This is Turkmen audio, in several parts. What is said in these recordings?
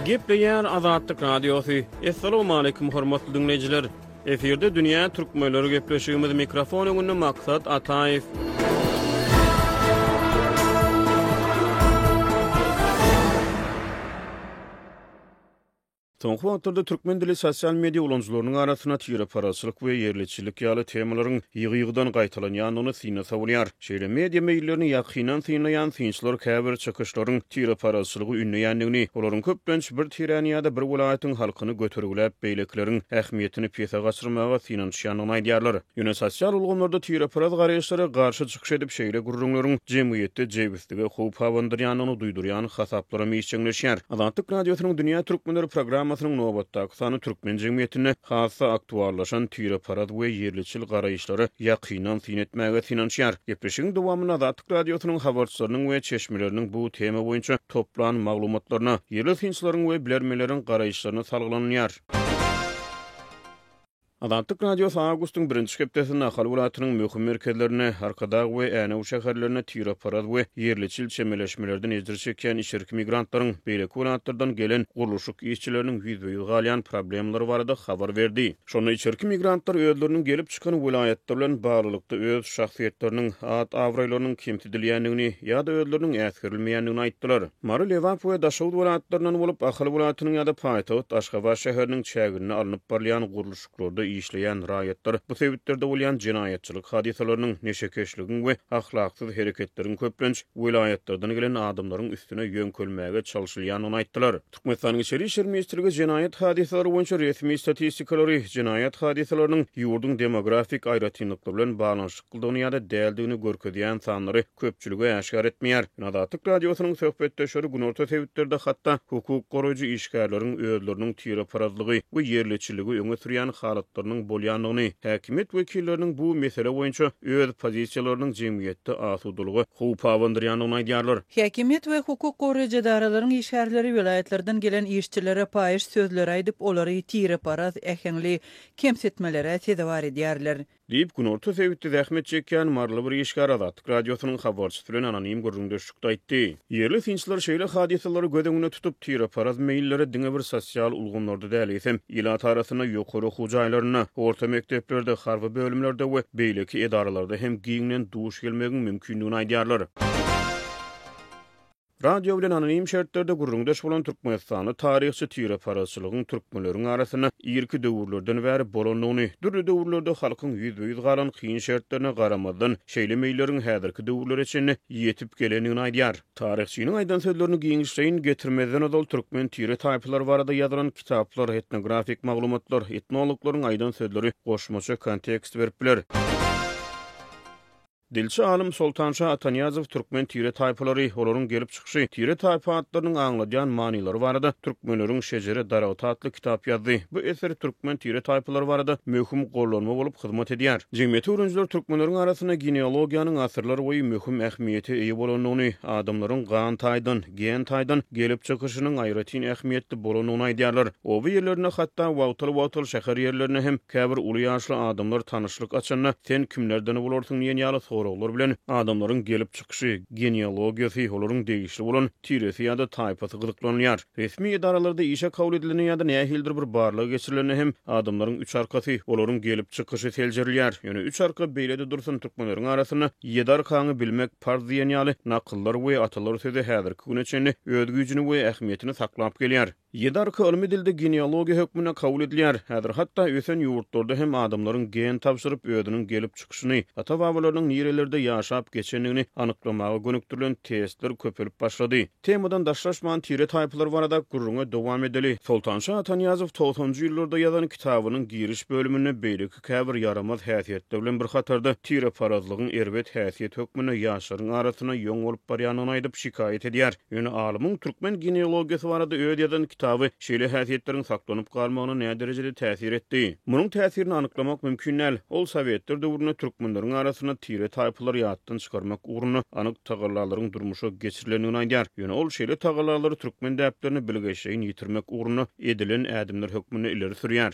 Gepleyen Azadlyk Radiosu. Assalamu alaykum hormatly dinleyijiler. Eferde dünýä türkmenleri gepleşigimiz mikrofon öňünde maksat Ataýew. Soňky wagtlarda türkmen dili sosial media ulanjylarynyň arasyna tire paraçylyk we yerliçilik ýaly temalaryň ýygy-ýygydan gaýtalanýanyny syna sawurýar. Şeýle media meýillerini ýakynan synaýan synçylar käbir çykyşlaryň tire paraçylygy ünleýändigini, olaryň köplenç bir tiraniyada bir welaýatyň halkyny götürgülep beýlekleriň ähmiýetini pese gaçyrmaga synanýanyny aýdýarlar. Ýöne sosial ulgamlarda tire paraz garaýşlary garşy çykyş edip şeýle gurrunlaryň jemgyýetde jebistigi howp hawandyrýanyny duýdurýan hasaplary meýçeňleşýär. Azadlyk radiosynyň dünýä türkmenleri programmasynyň nobatdaky sany türkmen jemgyýetine hassa aktuallaşan tire paraz we yerliçil garaýşlary ýakynan syn etmäge synanýar. Gepleşigiň dowamyna Azadlyk radiosynyň habarçylarynyň we çeşmeleriniň bu tema boýunça toplan maglumatlaryna, yerli synçylaryň we bilermeleriň garaýşlaryna salgylanyar. Azadlyk radiosu awgustyň 1-nji hepdesinde Ahal welaýatynyň möhüm merkezlerine, Arkadag we Änew şäherlerine tire paraz we yerliçil çemeleşmelerden ejder çeken işerki migrantlaryň beýleki welaýatlardan gelen guruluşyk işçileriniň ýüzbeýil galýan problemleri barada habar berdi. Şonu işerki migrantlar özleriniň gelip çykan welaýatlar bilen baglykda öz şahsiýetleriniň awraýlarynyň kemtidilýändigini ýa-da özleriniň äsgirilmeýändigini aýtdylar. Mary Lewap we Daşawut welaýatlaryndan bolup Ahal welaýatynyň ýa-da Paýtagat Aşgabat şäheriniň çägirine alınıp barýan guruluşyklary işleyen raýatlar bu sebäplerde bolýan jinayetçilik hadisalarynyň neşekeşligin we ahlaksyz hereketleriň köplenç welaýatlardan gelen adamlaryň üstüne ýönkölmäge çalyşylýanyny aýtdylar. Türkmenistanyň Içeri işler ministrligi jinayet hadisalary boýunça resmi statistikalary jinayet hadisalarynyň ýurduň demografik aýratynlyklary bilen baglanyşyk ýa-da däldigini görkezýän sanlary köpçüligi aşkar etmeýär. Azadlyk radiosynyň söhbetdeşleri günorta sebäplerde hatda hukuk goraýjy işgärleriň özleriniň tire parazlygy we yerliçiligi öňe sürýän halatlarynyň bolýanlygyny, häkimet wekilleriniň bu mesele boýunça öz pozisiýalarynyň jemgyýetde asudulygy howp hawandyrýanyny aýdýarlar. Häkimet we hukuk goraýjy idaralarynın işgärleri welaýatlardan gelen işçilere paýyş sözler aýdyp olary tire paraz ähengli kemsetmelere sedabar edýärler. Diýip günorta sebäpde zähmet çekýän marly bir işgär Azadlyk radiosynyň habarçysy bilen anonim gurrundaşlykda aýtdy. Yerli synçylar şeýle hadisalary gödeňine tutup tire paraz meýilleri diňe bir sosial ulgamlarda däl etsem, ýylat arasyna ýokary hujaýlaryna, orta mekteplerde, harby bölümlerde we beýleki edaralarda hem giňden duş gelmegiň mümkinligini aýdýarlar. Radio bilen anonim şertlerde gurrundaş bolan Türkmenistany taryhçy tire paraçylygyň türkmenleriň arasyna ýerki döwürlerden bäri bolanyny, dürli döwürlerde halkyň ýüzbeýil galan kyn şertlerine garamadan şeýle meýilleriň häzirki döwürler içinde ýetip gelenini aýdýar. Taryhçynyň aýdan sözlerini giňişleýin getirmeden odal türkmen tire taýplar barada ýazylan kitaplar, etnografik maglumatlar, etnologlaryň aýdan sözleri goşmaça kontekst beripler. Dilçi alim Soltanşa Ataniýazow türkmen tire taýpalary, olaryň gelip çykyşy, tire taýpa adlarynyň aňladýan manylary barada türkmenleriň şejere Darawat adly kitap ýazdy. Bu eser türkmen tire taýpalary barada möhüm gollanma bolup hyzmat edýär. Jemgyýet öwrenjiler türkmenleriň arasyna genealogiýanyň asyrlar boýy möhüm ähmiýeti eýe bolanyny, adamlaryň gan taýdan, gen taýdan gelip çykyşynyň aýratyn ähmiýetli bolanyny aýdýarlar. O bu ýerlerine hatda wagtly şäher ýerlerine hem käbir uly ýaşly adamlar tanyşlyk açanna sen kimlerden bolarsyň diýen ýaly soraglary bilen adamlaryň gelip çykyşy, genealogiýasy, olaryň degişli bolan tiresi ýa-da taýpasy gyzyklanýar. Resmi idaralarda işe kabul edilen ýa-da nähildir bir barlyga geçirilen hem adamlaryň üç arkasy, olaryň gelip çykyşy seljerilýär. Ýöne üç arka beýlede dursun türkmenleriň arasyna ýedi arkany bilmek farz diýen ýaly nakyllar we atalar sözi häzirki güne çenli öz güýjüni we ähmiýetini saklap gelýär. Ýedi arka ilmi dilde genealogiýa hökmüne kabul edilýär. Häzir hatda ösen ýurtlarda hem adamlaryň gen tapşyryp özüniň gelip çykyşyny, ata-babalarynyň nirelerde ýaşap geçenligini anyklamaga gönüktirilen testler köpelip başlady. Temadan daşlaşman tire taýplar barada gurrunga dowam edeli. Soltanşa Ataniýazow 90-njy ýyllarda ýazan kitabynyň giriş bölümine beýleki käbir yaramaz häsiýetler bilen bir hatarda tire parazlygyň erbet häsiýet hökmüne ýaşlaryň arasyna ýöň bolup barýanyny aýdyp şikaýet edýär. Ýöne alymyň türkmen genealogiýasy barada öýdýän kitaby şeýle häsiýetleriň saklanyp galmagyna näme derejede täsir etdi? Munyň täsirini anyklamak mümkin näl. Ol Sowetler döwründe türkmenleriň arasyna tire taýplar ýatdan çykarmak uğruna anyk tagalalaryň durmuşa geçirilenini aýdýar. Ýöne ol şeýle tagallalary türkmen däplerini bilgeşeýin ýitirmek uğruna edilen ädimler hökmüne ileri sürýär.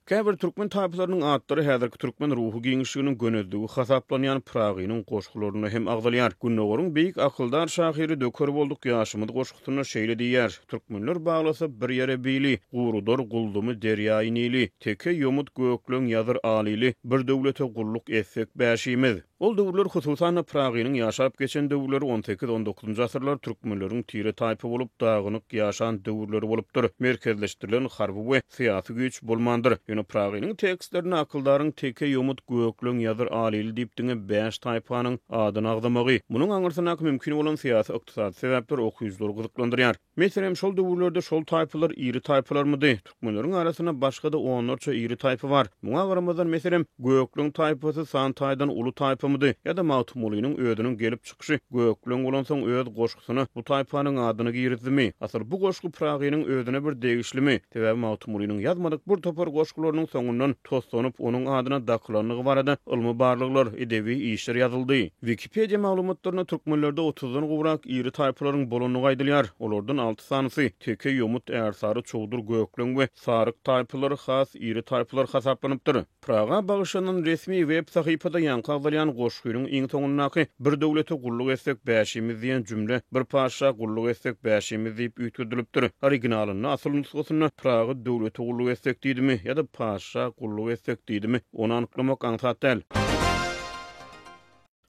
Käbir türkmen taýpalarynyň adlary häzirki türkmen ruhu giňişliginiň gönüldügi hasaplanýan Pragynyň goşgularyny hem agdalýar. Günnäweriň beýik akyldar şahyry dökür bolduk ýaşymyz goşgutyna şeýle diýär. Türkmenler baglasa bir ýere bili, gurudor guldumy derýaý nili, teke ýomut göklüň ýazyr alili, bir döwlete gulluk etsek bäşimiz. Ol döwürler hususan Pragynyň ýaşap geçen döwürleri 18-19-njy asyrlar türkmenleriň tire taýpy bolup dagynyk ýaşan döwürleri bolupdyr. Merkezleşdirilen harby we syýasy güç bolmandyr. Ýöne Pragynyň tekstlerini akyldaryň teke ýomut göklüň ýazyr alili diýipdiňe 5 taýpanyň adyny agdamagy. Munyň aňyrsyna mümkin bolan syýasy ykdysady sebäpler okuýjylar gyzyklandyrýar. Meselem şol döwürlerde şol taýpylar iri taýpylarmydy? Türkmenleriň arasyna başga da 10 iri taýpy bar. Muňa garamazdan meselem göklüň taýpasy Santaýdan ulu taýpymydy? Ýa-da Mawtumulynyň ödünün gelip çykyşy göklüň bolan soň öz goşgusyna bu taýpanyň adyny girdimi? Asyl bu goşgu Pragynyň ödüne bir degişlimi? Sebäbi Mawtumulynyň ýazmadyk bir topar goşgularynyň soňundan toslanıp onuň adyna daklanlygy barada ilmi barlyklar, edebi işler ýazyldy. Wikipedia maglumatlaryna türkmenlerde 30-dan gowrak iri taýpalaryň bolanyny gaýdylýar. Olardan 6 sanysy teke ýomut ärsary çowdur göklüň we saryk taýpalary has iri taýpalar hasaplanypdyr. Praga bagyşanyň resmi web sahypasynda ýanky agdalýan goşgynyň iň soňundaky bir döwlete gulluk etsek bäşimiz diýen cümle bir paşa gulluk etsek bäşimiz diýip üýtgüdilipdir. Originalyny asyl nusgasyny Praga döwlete gulluk etsek diýdimi ýa-da paşa gulluk etsek diýdimi onu anyklamak aňsat.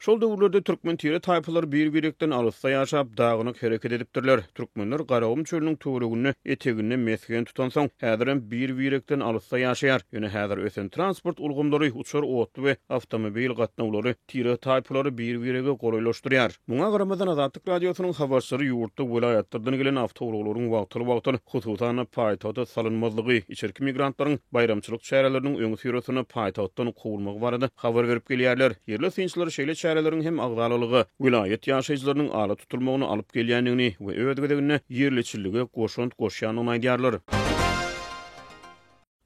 Şol döwürlerde türkmen tire taýpalary bir-birekden alysda ýaşap dagynyk hereket edipdirler. Türkmenler Garawum çölüniň töweregini etegini mesgen tutan soň häzirem bir-birekden alysda ýaşaýar. Ýöne häzir ösen transport ulgumlary, uçar otly we awtomobil gatnawlary tire taýpalary bir-birege goraýlaşdyrýar. Muňa garamazdan Azatlyk radiosynyň habarçylary ýurtda welaýatlardan gelen awtowlaryň wagtly hususan paýtagda salynmazlygy, içerki migrantlaryň bayramçylyk şäherleriniň öňü sürüsini paýtagdan kowulmagy barada habar berip gelýärler. Yerli synçylar şeýle şäherleriň hem agdalylygy, wilayet ýaşaýjylarynyň ala tutulmagyny alyp gelýändigini we ödegedegine yerliçillige goşunt goşýanyny aýdýarlar.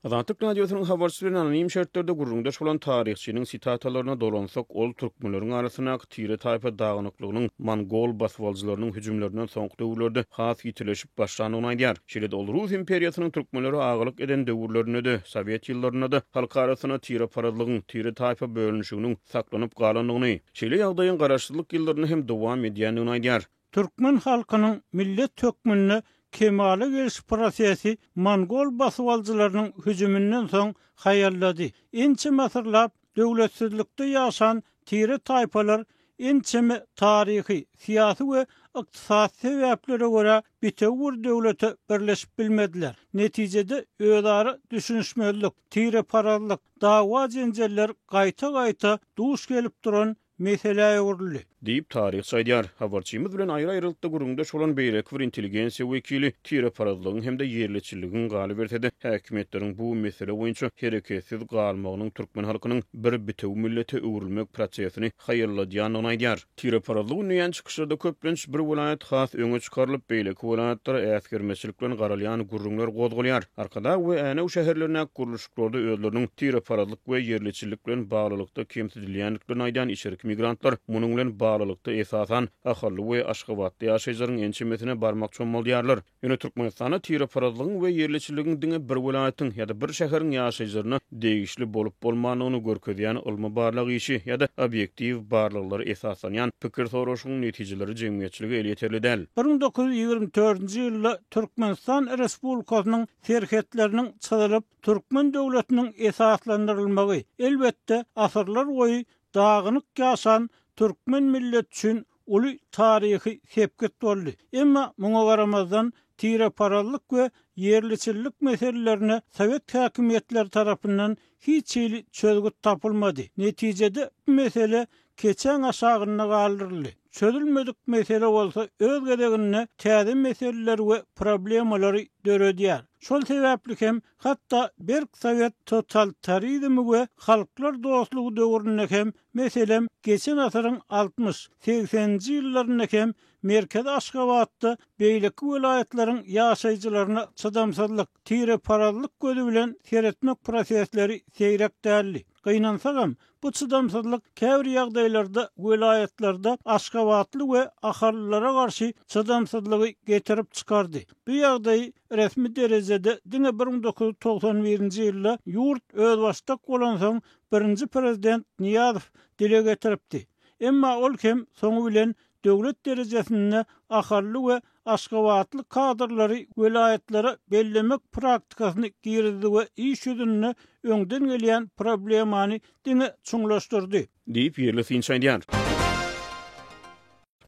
Azatlyk radiosynyň habarçylaryň anonim şertlerde gurrundaş bolan taryhçynyň sitatalarına dolansak, ol türkmenleriň arasyna tire taýpa dagynyklygynyň Mongol baswalçylarynyň hüjümlerinden soňky döwürlerde has ýitileşip başlanyny aýdýar. Şeýle ol Rus imperiýasynyň türkmenleri agylyk eden döwürlerine de, Sowet ýyllaryna da halk arasyna tire paradlygyň, tire taýpa bölünüşiginiň saklanyp galanlygyny, şeýle ýagdaýyň garaşdyrlyk ýyllaryny hem dowam edýändigini aýdýar. Türkmen halkynyň millet tökmünni kemale geliş prosesi Mongol baswalçylarynyň hüjümünden soň haýallady. Ençe asyrlap döwletsizlikde ýaşan tire taýpalar ençemi taryhy, syýasy we ykdysady sebäplere görä bitewür döwlete birleşip bilmediler. Netijede öýdary düşünüşmezlik, tire paralyk, dawa jenjeller gaýta-gaýta duş gelip duran meseleye uğurlu. Deyip taryhçy aýdýar. Habarçymyz bilen aýry-aýrylykda gurrundaş bolan beýleki bir intelligensiýa wekili tire paradlygyň hem de yerliçilligiň galy berse-de häkimetleriň bu mesele boýunça hereketsiz galmagynyň türkmen halkynyň bir bitew millete öwrülmek prosesini haýyrladýanyny aýdýar. Tire paradlygy näýän çykyşlarda köplenç bir vilayet has öňe çykarylyp beýleki vilayetlara äsgermeçilik bilen garalýan gurrunlar gozgulýar. Arkada we äne şu şäherlerine guruluşyklarda özleriniň tire paradlyk we yerliçillik bilen baglylykda kemsizilýänliklerini aýdan içerki migrantlar munyň bilen baglylykda esasan ahally we Aşgabatda ýaşaýjylaryň ençemesine barmak çommalýarlar. Ýöne Türkmenistana tire paradlygyň we yerliçilligiň diňe bir welaýatyň ýa-da bir şäheriň ýaşaýjylaryna degişli bolup bolmanyny görkezýän ilmi barlyk işi ýa-da obyektiw barlyklary esasanýan pikir soraşynyň netijeleri jemgyýetçiligi el ýeterli däl. 1924-nji ýylda Türkmenistan Respublikasynyň serhetleriniň çyzylyp Türkmen döwletiniň esaslandyrylmagy elbetde asyrlar boýy dagynyk ýaşan Türkmen millet üçin uly taryhy sepket boldy. Emma muňa garamazdan tire paralyk we yerliçillik meselelerine Sowet häkimetleri tarapyndan hiç ýyly çözgüt tapylmady. Netijede bu mesele keçen aşagyna galdyryldy. Çözülmedik mesele bolsa öz gedegine täze meseleler we problemalary döredýär. Şol sebäpli hem hatda bir Sowet totalitarizmi we halklar dostlugy döwründe hem meselem geçen asyryň 60-80-nji ýyllaryna hem Merkez Aşgabatda beýleki welaýetlaryň ýaşaýjylaryna çydamsızlyk, tire paralyk gözü bilen seretmek prosesleri seýrek däldi. Gynansaňam, bu çydamsızlyk käbir ýagdaýlarda welaýatlarda aşgabatly we ahallara garşy çydamsızlygy getirip çykardy. Bu ýagdaý resmi derejede diňe 1991-nji ýylda ýurt öz başda bolan soň birinji prezident Niýazow dile getiripdi. Emma ol hem soňu bilen döwlet derejesinde ahally we aşgabatly kadrlary welaýatlara bellemek praktikasyny girdi we iş ýüzüne öňden gelýän problemany diňe çuňlaşdyrdy. Diýip ýerli finçaýdýar.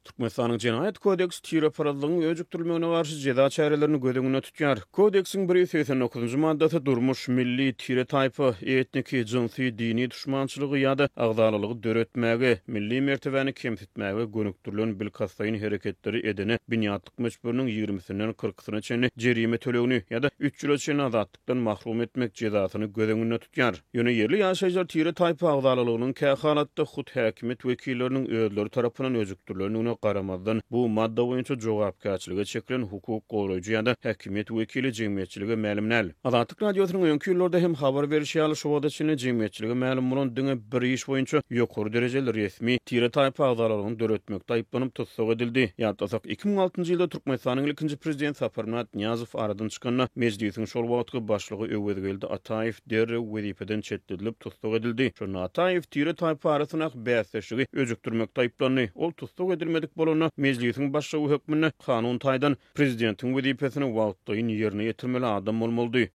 Türkmenistan'ın Cinayet Kodeks tire paralygyň öjükdirilmegine garşy jeda çärelerini gödüňüne tutýar. Kodeksin 189-njy maddasy durmuş milli tire taýpy, etniki, jinsy, dini düşmançylygy ýa-da agdalylygy döretmäge, milli mertebäni kemsitmäge gönükdirilen bilkastaýyn hereketleri edene binýatlyk meçburnyň 20-sinden 40-syna çenli jerime tölegini ýa-da 3 ýyla çenli azatlıkdan mahrum etmek cezasyny gödüňüne tutýar. Ýöne yerli ýaşaýjylar tire taýpy agdalylygynyň kähalatda hut häkimet wekilleriniň özleri tarapyndan öjükdirilenine qaramazdan bu madda boýunça jogapkarçylyga çekilen hukuk goýrajy ýa-da häkimet wekili jemgyýetçiligi mälimnäl. Azatlyk radiosynyň öňki ýyllarda hem habar berişýär şowada çenli jemgyýetçiligi mälim bolan diňe bir iş boýunça ýokary derejeli resmi tire taýpy agdalylygyny döretmekde aýyplanıp tutsak edildi. Ýa-da 2006-njy ýylda Türkmenistanyň ilkinji prezident Saparmat Niýazow aradan çykanda mejlisiň şol wagtky başlygy Öwedgeldi Ataýew derre wezipeden çetdilip tutsak edildi. Şonu Ataýew tire taýpy arasyna bäsleşigi öjükdirmekde aýyplandy. Ol tutsak edilmedik bolana mejlisiň başlygy hökmüne kanun taýdan prezidentiň wezipesini wagtdaýyn ýerine ýetirmeli adam bolmaly.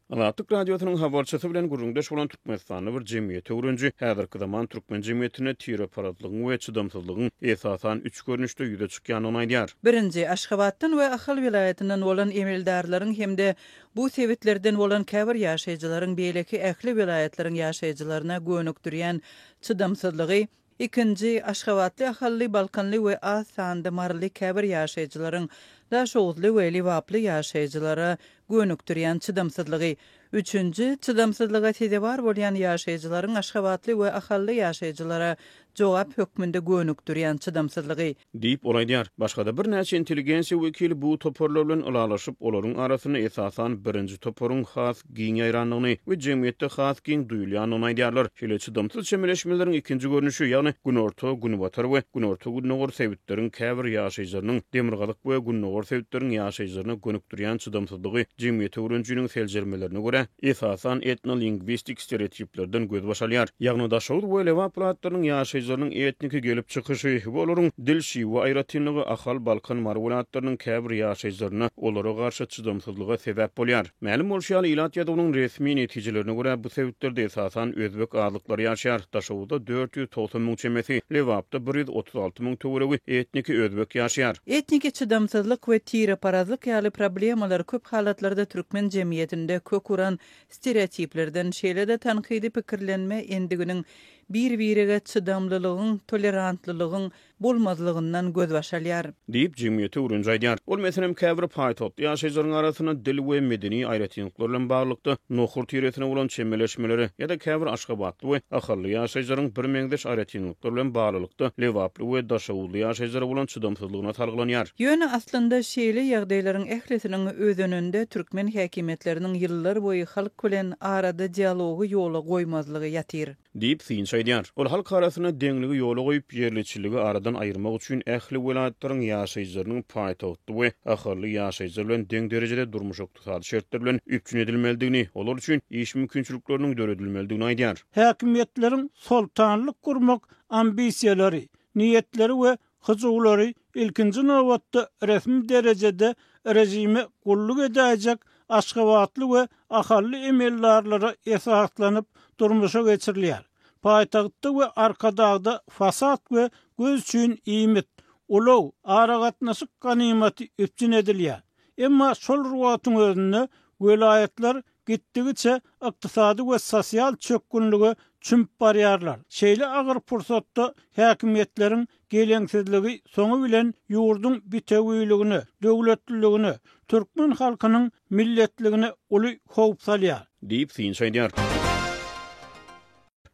Azatlyk radiosynyň habarçysy bilen gurrundaş bolan Türkmenistanyň bir jemgyýeti öwrenji häzirki zaman türkmen jemgyýetine tire paralygyň we çydamsızlygyň esasan 3 görnüşde ýüze çykýanyny aýdýar. Birinji, Aşgabatdan we Ahal vilayatynyň bolan emeldarlaryň hemde bu sebitlerden bolan käbir ýaşaýjylaryň beýleki ähli vilayatlaryň ýaşaýjylaryna gönükdirýän çydamsızlygy. İkinci, Aşgabatly, Ahally, Balkanly we az sanda marly käbir ýaşaýjylaryň daşowuzly we liwaply ýaşaýjylara gönükdirýän çydamsızlygy. Üçüncü, çydamsızlyga tedebar bolýan ýaşaýjylaryň Aşgabatly we Ahally ýaşaýjylara jogap hökmünde gönükdirýän çydamsızlygy. Diýip olaýdýar. Başga bir näçe intelligensiýa wekili bu toporlar bilen alalaşyp olaryň arasyny esasan birinji toporun has giň ýaýranlygyny we jemgyýetde has giň duýulýanyny aýdýarlar. Şeýle çydamsyz çemeleşmeleriň ikinji görnüşi, ýagny günorta, günbatar we günorta günnogor sebitleriň käbir ýaşaýjylarynyň demirgalyk we günnogor sebitleriň ýaşaýjylaryna gönükdirýän çydamsızlygy jemgyýet öwrenjiniň seljermelerine görä esasan etnolingwistik stereotiplerden göz başalýar. Ýagny daşaw we lewaplatlaryň ýaşaýjylarynyň etniki gelip çykyşy we olaryň dilşi we aýratynlygy Ahal, Balkan marwulatlarynyň käbir ýaşaýjylaryna olara garşy çydamsızlyga sebäp bolýar. Mälim bolşýaly ilat ýa-da onuň resmi netijelerine görä bu sebitlerde esasan özbek azlyklary ýaşaýar. Daşawda 490 000 çemesi, lewapda 136 000 töweregi etniki özbek ýaşaýar. Etniki çydamsızlyk we tire paralyk ýaly problemalar köp halatlarda türkmen jemgyýetinde kök uran stereotiplerden şeýle-de tankydy pikirlenme endiginiň bir-birige çydamlylygyň, tolerantlylygyň bolmazlygyndan göz başalýar. Diýip jemgyýeti öwrenji aýdýar. Ol meselem käbir paýtot ýaşaýjylaryň arasyna dil we medeni aýratynlyklar bilen baglykda nohur tiresine bolan çemeleşmeleri ýa-da käbir Aşgabatly we Ahally ýaşaýjylaryň bir meňdeş aýratynlyklar bilen baglykda lewaply we daşawly ýaşaýjylara bolan çydamsızlygyna talglanýar. Ýöne aslynda şeýle ýagdaýlaryň ählisiniň özününde türkmen häkimetleriniň ýyllar boýy halk bilen arada dialogy ýola goýmazlygy ýatyr. Diýip finçaýdýar. Ol halk arasyna deňligi ýola goýup ýerliçiligi aradan aýyrmak üçin ähli welaýatlaryň ýaşaýjylarynyň paýtagty we Ahally ýaşaýjylar bilen deň derejede durmuş oktasady şertler bilen üpçün edilmeligini, olar üçin iş mümkinçilikleriniň döredilmeligini aýdýar. Häkimetleriň sultanlyk gurmak ambisiýalary, niýetleri we hyjulary ilkinji nowatda resmi derejede rejime gulluk edäjek Aşgabatly we Ahally emeldarlara esaslanyp durmuşa geçirilýär. Paýtagtda we arkadagda fasat we göz üçin iýmit, ulaw, aragatnasyk ganymaty üpçün edilýär. Emma şol ruwatyň özünde welaýatlar gitdigiçe ykdysady we sosial çökünlügi çümp barýarlar. Şeýle agyr pursatda häkimetleriň geleňsizligi soňu bilen ýurdun bitewýligini, döwletliligini, türkmen halkynyň milletligini uly howp salýar. Diýip finçaýdýar.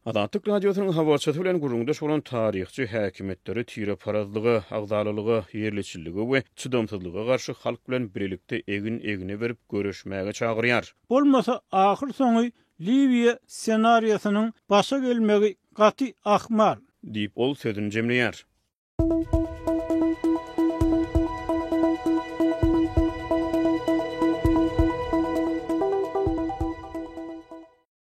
Azatlyk radiosynyň habarçysy bilen gurulmada bolan taryhçy häkimetleri tire parazlygy, agdalylygy, ýerliçilligi we çydamsızlyga garşy halk bilen birlikde egine berip görüşmäge çagyrýar. Bolmasa ahyr soňy Liviya senariýasynyň başa gelmegi gaty ahmal diýip ol sözüni jemleýär.